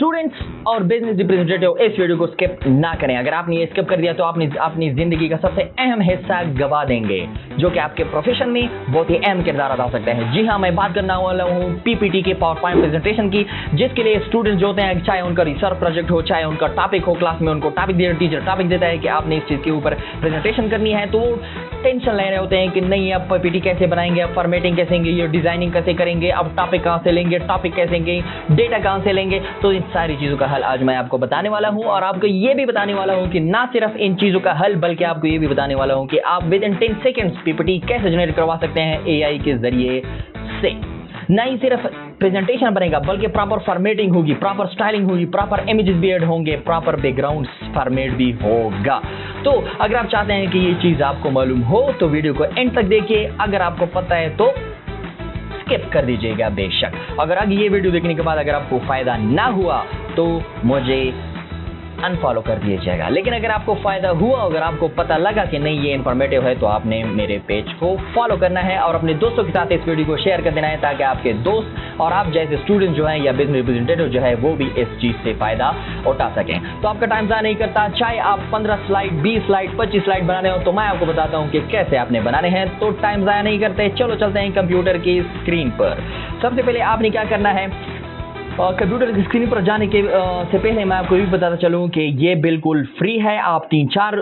Students और business representative इस video को स्किप ना करें। अगर आपने ये स्किप कर दिया तो आपने अपनी जिंदगी का सबसे अहम हिस्सा गवा देंगे, जो कि आपके प्रोफेशन में बहुत ही अहम किरदार अदा सकते हैं। जी हाँ, मैं बात करना वाला हूँ पीपीटी के पावर पॉइंट प्रेजेंटेशन की, जिसके लिए स्टूडेंट्स जो होते हैं, चाहे उनका रिसर्च प्रोजेक्ट हो, चाहे उनका टॉपिक हो, क्लास में उनको टॉपिक दे, टीचर टॉपिक देता है कि आपने इस चीज़ के ऊपर प्रेजेंटेशन करनी है, तो वो टेंशन ले रहे होते हैं कि नहीं अब पीपीटी कैसे बनाएंगे, अब फॉर्मेटिंग कैसे करेंगे, ये डिजाइनिंग कैसे करेंगे, अब टॉपिक कहाँ से लेंगे, टॉपिक कैसे लेंगे, डेटा कहाँ से लेंगे। तो इन सारी चीज़ों का हल आज मैं आपको बताने वाला हूँ, और आपको ये भी बताने वाला हूँ कि ना सिर्फ इन चीज़ों का हल, बल्कि आपको ये भी बताने वाला हूँ कि आप विद इन 10 सेकेंड्स पीपीटी कैसे जनरेट करवा सकते हैं एआई के जरिए से। ना ही सिर्फ प्रेजेंटेशन बनेगा, बल्कि प्रॉपर फॉर्मेटिंग होगी, प्रॉपर स्टाइलिंग होगी, प्रॉपर इमेजेस भी ऐड होंगे, प्रॉपर बैकग्राउंड फॉर्मेट भी होगा। तो अगर आप चाहते हैं कि ये चीज़ आपको मालूम हो तो वीडियो को एंड तक देखिए। अगर आपको पता है तो स्किप कर दीजिएगा बेशक। अगर आगे ये वीडियो देखने के बाद अगर आपको फायदा ना हुआ तो मुझे अनफॉलो कर दीजिएगा। लेकिन अगर आपको फायदा हुआ, अगर आपको पता लगा कि नहीं ये इन्फॉर्मेटिव है, तो आपने मेरे पेज को फॉलो करना है और अपने दोस्तों के साथ इस वीडियो को शेयर कर देना है, ताकि आपके दोस्त और आप जैसे स्टूडेंट जो हैं या बिजनेस रिप्रेजेंटेटिव जो है वो भी इस चीज से फायदा उठा सकें। तो आपका टाइम ज़ाया नहीं करता, चाहे आप 15 स्लाइड, 20 स्लाइड, 25 स्लाइड बनाने हो, तो मैं आपको बताता हूँ कि कैसे आपने बनाने हैं। तो टाइम ज़ाया नहीं करते, चलो चलते हैं कंप्यूटर की स्क्रीन पर। सबसे पहले आपने क्या करना है, कंप्यूटर की स्क्रीन पर जाने के से पहले मैं आपको ये भी बताता चलूँ कि ये बिल्कुल फ्री है। आप 3-4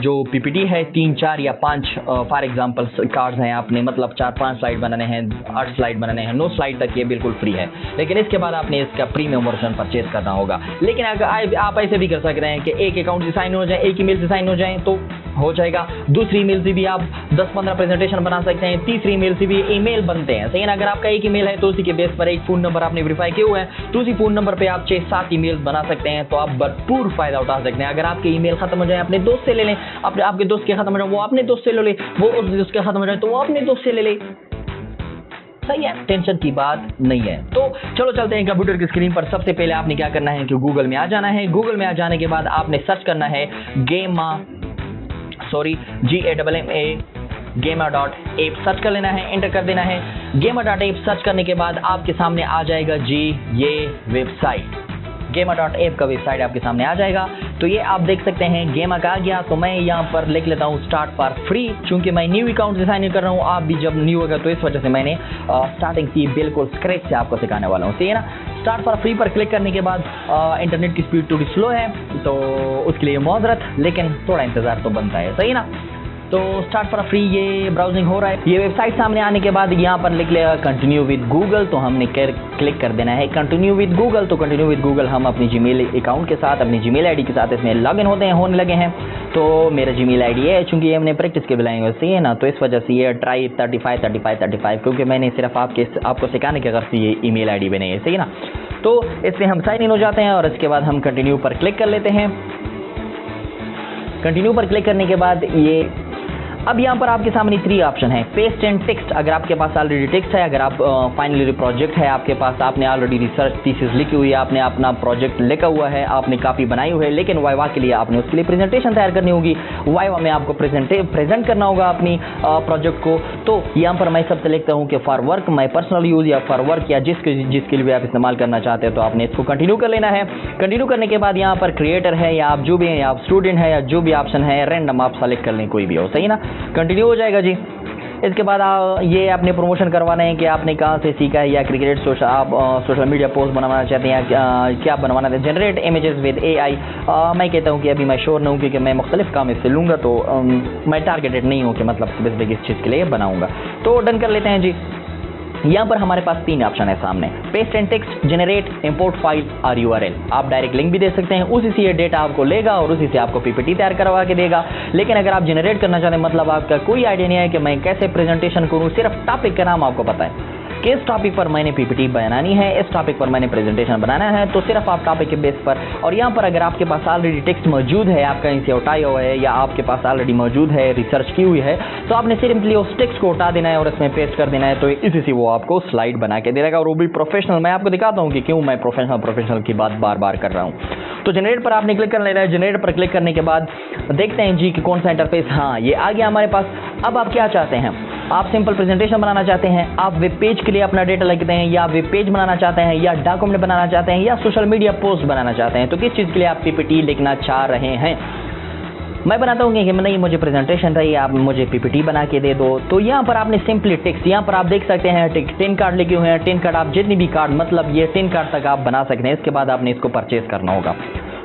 जो पीपीटी है, 3-4 या 5 फॉर एग्जांपल कार्ड्स हैं, आपने मतलब 4-5 स्लाइड बनाने हैं, 8 स्लाइड बनाने हैं, 9 स्लाइड तक ये बिल्कुल फ्री है। लेकिन इसके बाद आपने इसका प्रीमियम वर्जन परचेज करना होगा। लेकिन अगर आप ऐसे भी कर सकते हैं कि एक अकाउंट से साइन हो जाए, एक ईमेल से साइन हो जाए तो हो जाएगा। दूसरी ईमेल से भी आप 10-15 प्रेजेंटेशन बना सकते हैं। तीसरी ईमेल से भी ईमेल बनते हैं, सही है ना। अगर आपका एक ईमेल है तो उसी के बेस पर एक फोन नंबर आपने वेरीफाई किया हुआ है, तो उसी फोन नंबर पे आप 6-7 ईमेल बना सकते हैं। तो आप भरपूर फायदा उठा सकते हैं। अगर आपके ईमेल खत्म हो जाए, अपने दोस्त से ले लें, आपके दोस्त के खत्म हो जाए वो अपने दोस्त से ले ले, वो उस दोस्त के खत्म हो जाए तो वो अपने दोस्त से ले ले, सही है, टेंशन की बात नहीं है। तो चलो चलते हैं कंप्यूटर की स्क्रीन पर। सबसे पहले आपने क्या करना है कि गूगल में आ जाना है। गूगल में आ जाने के बाद आपने सर्च करना है GAMA.ape सर्च कर लेना है, एंटर कर देना है। GAMA.ape सर्च करने के बाद आपके सामने आ जाएगा जी ये वेबसाइट, GAMA.ape का वेबसाइट आपके सामने आ जाएगा। तो ये आप देख सकते हैं गेमा का आ गया। तो मैं यहाँ पर लिख लेता हूँ स्टार्ट फॉर फ्री, चूंकि मैं न्यू अकाउंट से साइन इन कर रहा हूँ। आप भी जब न्यू होगा तो इस वजह से मैंने स्टार्टिंग की बिल्कुल स्क्रैच से आपको सिखाने वाला हूँ, सही है ना। स्टार्ट फॉर फ्री पर क्लिक करने के बाद इंटरनेट की स्पीड थोड़ी स्लो है, तो उसके लिए माजरत, लेकिन थोड़ा इंतजार तो बनता है, सही ना। तो स्टार्ट फॉर फ्री ये ब्राउजिंग हो रहा है। ये वेबसाइट सामने आने के बाद यहाँ पर लिख लिया कंटिन्यू विद गूगल, तो हमने क्लिक कर देना है कंटिन्यू विद गूगल। तो कंटिन्यू विद गूगल हम अपनी जीमेल अकाउंट के साथ, अपनी जीमेल आईडी के साथ इसमें लॉगिन होने लगे हैं। तो मेरा जीमेल आईडी है, चूंकि ये हमने प्रैक्टिस के बुलाएंगे, सही है ना, तो इस वजह से ये ट्राई 35, क्योंकि मैंने सिर्फ आपको सिखाने के अगर से ये ईमेल आईडी बनाई है, सही है ना। तो इसमें हम साइन इन हो जाते हैं और इसके बाद हम कंटिन्यू पर क्लिक कर लेते हैं। कंटिन्यू पर क्लिक करने के बाद ये अब यहाँ पर आपके सामने 3 ऑप्शन है, पेस्ट एंड टेक्स्ट। अगर आपके पास ऑलरेडी टेक्स्ट है, अगर आप फाइनल प्रोजेक्ट है आपके पास, आपने ऑलरेडी रिसर्च थीसिस लिखी हुई है, आपने अपना प्रोजेक्ट लिखा हुआ है, आपने कॉपी बनाई हुई है, लेकिन वाइवा के लिए आपने उसके लिए प्रेजेंटेशन तैयार करनी होगी, वाइवा में आपको प्रेजेंट करना होगा अपनी प्रोजेक्ट को। तो यहाँ पर मैं सबसे लिखता हूँ कि for work, my personal use या फॉर वर्क, या जिसके लिए भी आप इस्तेमाल करना चाहते हैं, तो आपने इसको कंटिन्यू कर लेना है। कंटिन्यू करने के बाद यहाँ पर क्रिएटर है या आप जो भी हैं, या आप स्टूडेंट है, या जो भी ऑप्शन है रैंडम आप सेलेक्ट कर लें, कोई भी हो, सही ना। कंटिन्यू हो जाएगा जी। इसके बाद ये अपने प्रमोशन करवाना है कि आपने कहाँ से सीखा है, या क्रिकेट आप सोशल मीडिया पोस्ट बनवाना चाहते हैं, या क्या बनवाना है। जनरेट इमेजेस विद एआई, मैं कहता हूँ कि अभी मैं श्योर नहीं हूँ, क्योंकि मैं मुख्तलिफ काम इससे लूँगा, तो मैं टारगेटेड नहीं हूँ कि मतलब स्पेसिफिक इस चीज़ के लिए बनाऊँगा। तो डन कर लेते हैं जी। यहाँ पर हमारे पास 3 ऑप्शन है सामने, paste and text, generate, import file और यूआरएल। आप डायरेक्ट लिंक भी दे सकते हैं, उसी से ये डेटा आपको लेगा और उसी से आपको पीपीटी तैयार करवा के देगा। लेकिन अगर आप जनरेट करना चाहते हैं, मतलब आपका कोई आइडिया नहीं है कि मैं कैसे प्रेजेंटेशन करूँ, सिर्फ टॉपिक का नाम आपको पता है कि इस टॉपिक पर मैंने पीपीटी बनानी है, इस टॉपिक पर मैंने प्रेजेंटेशन बनाना है, तो सिर्फ आप टॉपिक के बेस पर, और यहाँ पर अगर आपके पास ऑलरेडी टेक्स्ट मौजूद है, आप कहीं से उठाया हुआ है, या आपके पास ऑलरेडी मौजूद है, रिसर्च की हुई है, तो आपने सिंपली उस टेक्स्ट को उठा देना है और इसमें पेस्ट कर देना है। तो इसी से वो आपको स्लाइड बना के दे देगा, और वो भी प्रोफेशनल। मैं आपको दिखाता हूँ कि क्यों मैं प्रोफेशनल की बात बार बार कर रहा हूँ। तो जनरेट पर आपने क्लिक कर लेना है। जनरेट पर क्लिक करने के बाद देखते हैं जी कि कौन सा इंटरफेस, हाँ ये आ गया हमारे पास। अब आप क्या चाहते हैं, आप सिंपल प्रेजेंटेशन बनाना चाहते हैं, आप वेब पेज के लिए अपना डेटा लिखते हैं, या वेब पेज बनाना चाहते हैं, या डॉक्यूमेंट बनाना चाहते हैं, या सोशल मीडिया पोस्ट बनाना चाहते हैं, तो किस चीज़ के लिए आप पीपीटी लिखना चाह रहे हैं। मैं बनाता हूँ कि नहीं मुझे प्रेजेंटेशन चाहिए, आप मुझे पीपीटी बना के दे दो। तो यहाँ पर आपने सिंपली टेक्स्ट, यहाँ पर आप देख सकते हैं 10 कार्ड लिखे हुए हैं। 10 कार्ड आप जितनी भी कार्ड, मतलब ये 10 कार्ड तक आप बना सकते हैं। इसके बाद आपने इसको परचेज करना होगा।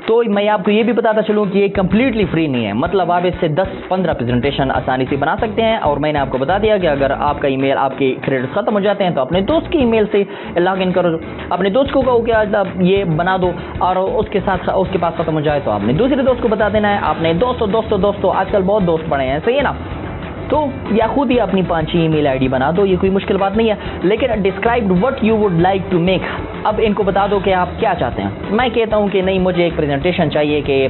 तो मैं आपको ये भी बताता चलूँ कि ये कम्प्लीटली फ्री नहीं है, मतलब आप इससे 10-15 प्रेजेंटेशन आसानी से बना सकते हैं। और मैंने आपको बता दिया कि अगर आपका ईमेल, आपके क्रेडिट खत्म हो जाते हैं तो अपने दोस्त के ईमेल से लॉग इन करो, अपने दोस्त को कहो कि आज आप ये बना दो, और उसके साथ उसके पास खत्म हो जाए तो आपने दूसरे दोस्त को बता देना है। आपने दोस्तों आजकल बहुत दोस्त पड़े हैं, सही है ना, तो या खुद ही अपनी 5 ईमेल आईडी बना दो, ये कोई मुश्किल बात नहीं है। लेकिन describe what you would like to make, अब इनको बता दो कि आप क्या चाहते हैं। मैं कहता हूं कि नहीं मुझे एक प्रेजेंटेशन चाहिए कि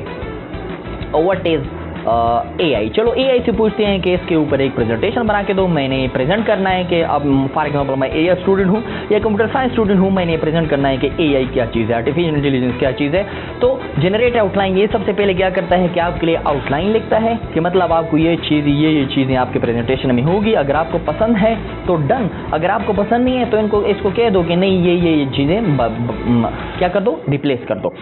व्हाट इज AI। चलो AI से पूछते हैं कि इसके ऊपर एक प्रेजेंटेशन बना के दो। मैंने प्रेजेंट करना है कि अब फॉर एग्जाम्पल मैं AI स्टूडेंट हूँ या कंप्यूटर साइंस स्टूडेंट हूँ, मैंने प्रेजेंट करना है कि AI क्या चीज़ है, आर्टिफिशियल इंटेलिजेंस क्या चीज़ है। तो जनरेट आउटलाइन ये सबसे पहले क्या करता है कि आपके लिए आउटलाइन लिखता है कि मतलब आपको ये चीज़ें आपके प्रेजेंटेशन में होगी। अगर आपको पसंद है तो डन, अगर आपको पसंद नहीं है तो इसको कह दो कि नहीं ये चीज़ें क्या कर दो, रिप्लेस कर दो।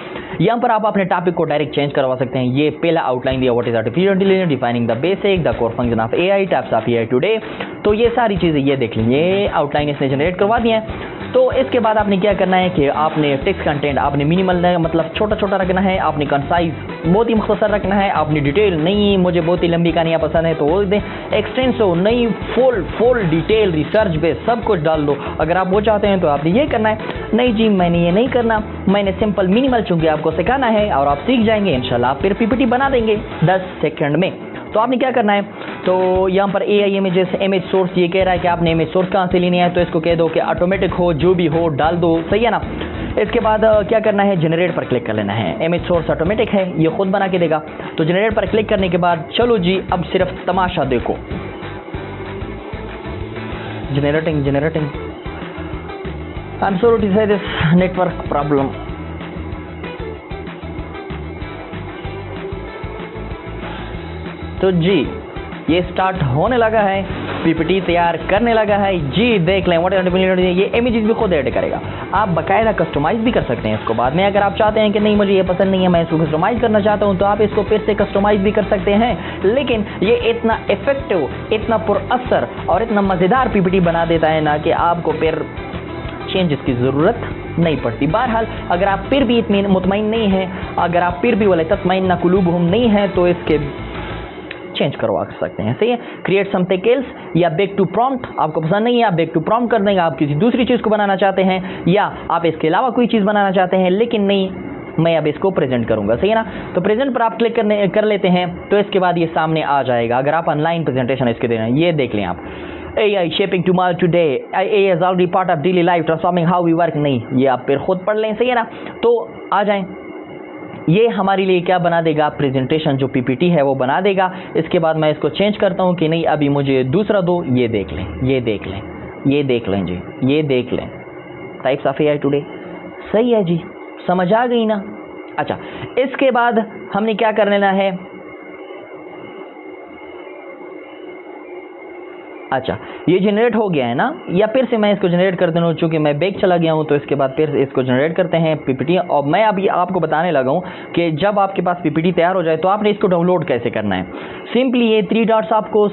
यहाँ पर आप अपने टॉपिक को डायरेक्ट चेंज करवा सकते हैं। ये पहला आउटलाइन दिया, what is artificial intelligence, defining the basic, the core function of AI, types of AI today. तो ये सारी चीज़ें ये देख लीजिए, ये आउटलाइन इसने जनरेट करवा दिए हैं। तो इसके बाद आपने क्या करना है कि आपने टेक्स्ट कंटेंट आपने मिनिमल मतलब छोटा छोटा रखना है, आपने कंसाइज बहुत ही मुख्तसर रखना है, आपने डिटेल नहीं मुझे बहुत ही लंबी कहानियाँ पसंद है तो वो दें, एक्सटेंसिव नहीं, फुल डिटेल रिसर्च बेस सब कुछ डाल दो। अगर आप वो चाहते हैं तो आपने ये करना है। नहीं जी मैंने ये नहीं करना, मैंने सिंपल मिनिमल चूंकि आपको सिखाना है और आप सीख जाएंगे इंशाल्लाह, आप फिर पीपीटी बना देंगे 10 सेकंड में। तो आपने क्या करना है, तो यहाँ पर AI इमेजेस, इमेज सोर्स ये कह रहा है कि आपने इमेज सोर्स कहाँ से लेनी है, तो इसको कह दो कि ऑटोमेटिक हो, जो भी हो डाल दो, सही है ना। इसके बाद क्या करना है, जनरेट पर क्लिक कर लेना है। इमेज सोर्स ऑटोमेटिक है, ये खुद बना के देगा। तो जनरेट पर क्लिक करने के बाद चलो जी अब सिर्फ तमाशा देखो, generating. I am sorry to say this network problem. तो जी ये स्टार्ट होने लगा है, पीपीटी तैयार करने लगा है जी। देख लें ये इमेजेस भी खुद ऐड करेगा। आप बाकायदा कस्टमाइज भी कर सकते हैं इसको बाद में। अगर आप चाहते हैं कि नहीं मुझे ये पसंद नहीं है, मैं इसको कस्टमाइज करना चाहता हूं, तो आप इसको फिर से कस्टमाइज भी कर सकते हैं। लेकिन ये इतना इफेक्टिव, इतना पुरअसर और इतना मज़ेदार पीपीटी बना देता है ना कि आपको फिर चेंजेस की ज़रूरत नहीं पड़ती। बहरहाल अगर आप फिर भी इतनी मुतमईन नहीं हैं, अगर आप फिर भी वाले तत्मईन कुलूबहुम नहीं है, तो इसके चेंज करवा सकते हैं, सही है। क्रिएट समथिंग एल्स या बैक टू प्रॉम्प्ट, आपको पसंद नहीं है आप बैक टू प्रॉम्प्ट कर देंगे, आप किसी दूसरी चीज़ को बनाना चाहते हैं या आप इसके अलावा कोई चीज़ बनाना चाहते हैं, लेकिन नहीं मैं अब इसको प्रेजेंट करूंगा, सही है ना। तो प्रेजेंट पर आप क्लिक कर लेते हैं, तो इसके बाद ये सामने आ जाएगा। अगर आप ऑनलाइन प्रेजेंटेशन इसके दे रहे हैं, ये देख लें आप, AI shaping tomorrow today, AI is already part of daily life, transforming how we work। नहीं, ये आप फिर खुद पढ़ लें, सही है ना। तो आ जाएं, ये हमारे लिए क्या बना देगा, प्रेजेंटेशन जो पीपीटी है वो बना देगा। इसके बाद मैं इसको चेंज करता हूँ कि नहीं अभी मुझे दूसरा दो, ये देख लें जी, ये देख लें टाइप्स ऑफ AI टुडे, सही है जी, समझ आ गई ना। अच्छा, इसके बाद हमने क्या कर लेना है, अच्छा ये जनरेट हो गया है ना, या फिर से मैं इसको जनरेट कर दूँ, चूँकि मैं बैक चला गया हूँ तो इसके बाद फिर इसको जनरेट करते हैं पीपीटी। और मैं अभी आपको बताने लगा हूँ कि जब आपके पास पीपीटी तैयार हो जाए तो आपने इसको डाउनलोड कैसे करना है। सिंपली ये 3 डॉट्स आपको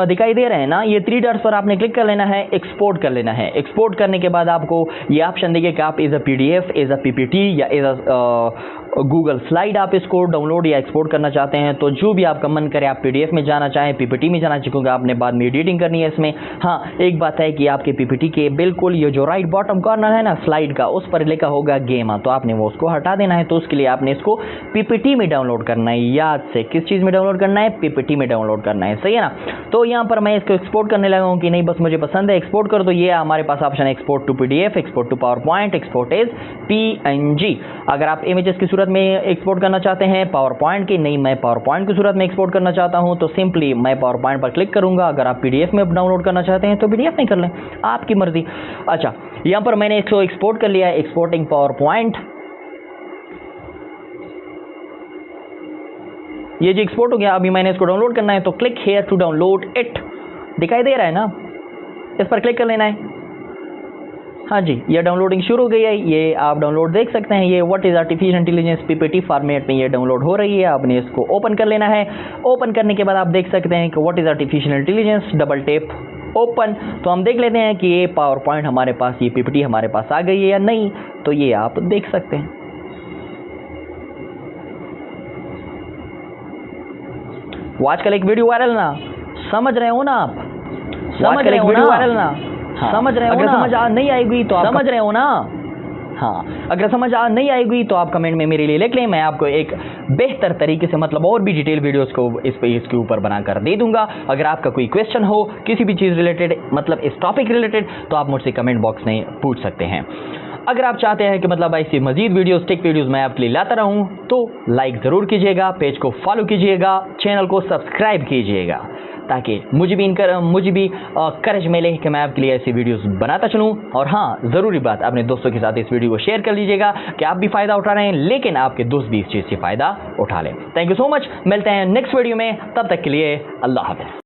दिखाई दे रहे हैं ना, ये 3 डॉट्स पर आपने क्लिक कर लेना है, एक्सपोर्ट कर लेना है। एक्सपोर्ट करने के बाद आपको ये ऑप्शन देंगे कि आप as a PDF, as a PPT या एज अ गूगल स्लाइड आप इसको डाउनलोड या एक्सपोर्ट करना चाहते हैं, तो जो भी आपका मन करे, आप PDF में जाना चाहें, PPT में जाना चाहें, क्योंकि आपने बाद में एडिटिंग करनी है इसमें। हाँ, एक बात है कि आपके PPT के बिल्कुल ये जो राइट बॉटम कॉर्नर है ना स्लाइड का, उस पर लिखा होगा गेम, तो आपने वो उसको हटा देना है। तो उसके लिए आपने इसको PPT में डाउनलोड करना है। याद से किस चीज़ में डाउनलोड करना है, PPT में डाउनलोड करना है, सही है ना। तो यहाँ पर मैं इसको एक्सपोर्ट करने लगा हूँ कि नहीं बस मुझे पसंद है एक्सपोर्ट कर दो। ये हमारे पास ऑप्शन है, export to PDF, export to PowerPoint, export as PNG। अगर आप इमेजेस की सूरत में एक्सपोर्ट करना चाहते हैं पावर पॉइंट की, नहीं मैं पावर पॉइंट की सूरत में एक्सपोर्ट करना चाहता हूं, तो सिंपली मैं पावर पॉइंट पर क्लिक करूंगा। अगर आप PDF में डाउनलोड करना चाहते हैं तो PDF में कर लें, आपकी मर्जी। अच्छा, यहां पर मैंने इसको एक्सपोर्ट कर लिया है, एक्सपोर्टिंग पावर पॉइंट। ये जो एक्सपोर्ट हो गया, अभी मैंने इसको डाउनलोड करना है, तो click here to download it, दिखाई दे रहा है ना। इस पर क्लिक कर लेना है। हाँ जी, ये डाउनलोडिंग शुरू हो गई है। ये आप डाउनलोड देख सकते हैं। ये what is artificial intelligence PPT format में ये डाउनलोड हो रही है। आपने इसको ओपन कर लेना है। ओपन करने के बाद आप देख सकते हैं कि what is artificial intelligence, double tap open. तो हम देख लेते हैं कि ये पावर पॉइंट हमारे पास, ये पीपीटी हमारे पास आ गई है या नहीं। तो ये आप देख सकते हैं। वो आजकल एक वीडियो वायरल ना, समझ रहे हो ना आप? समझ रहे हो वीडियो वायरल ना? हाँ। समझ रहे हो ना? अगर समझ आ नहीं आएगी तो आप समझ रहे हो ना? हाँ, अगर समझ आ नहीं आएगी तो आप कमेंट में मेरे लिए लिख लें। मैं आपको एक बेहतर तरीके से, मतलब और भी डिटेल वीडियोस को इसके ऊपर बनाकर दे दूंगा। अगर आपका कोई क्वेश्चन हो किसी भी चीज़ रिलेटेड, मतलब इस टॉपिक रिलेटेड, तो आप मुझसे कमेंट बॉक्स में पूछ सकते हैं। अगर आप चाहते हैं कि मतलब ऐसी मजीद वीडियोस, टेक वीडियोस मैं आपके लिए लाता रहूं, तो लाइक ज़रूर कीजिएगा, पेज को फॉलो कीजिएगा, चैनल को सब्सक्राइब कीजिएगा, ताकि मुझे भी करेज मिले कि मैं आपके लिए ऐसी वीडियोस बनाता चलूं। और हाँ, ज़रूरी बात, अपने दोस्तों के साथ इस वीडियो को शेयर कर लीजिएगा कि आप भी फ़ायदा उठा रहे हैं, लेकिन आपके दोस्त भी इस चीज़ से फ़ायदा उठा लें। Thank you so much. मिलते हैं नेक्स्ट वीडियो में, तब तक के लिए अल्लाह हाफ़िज़।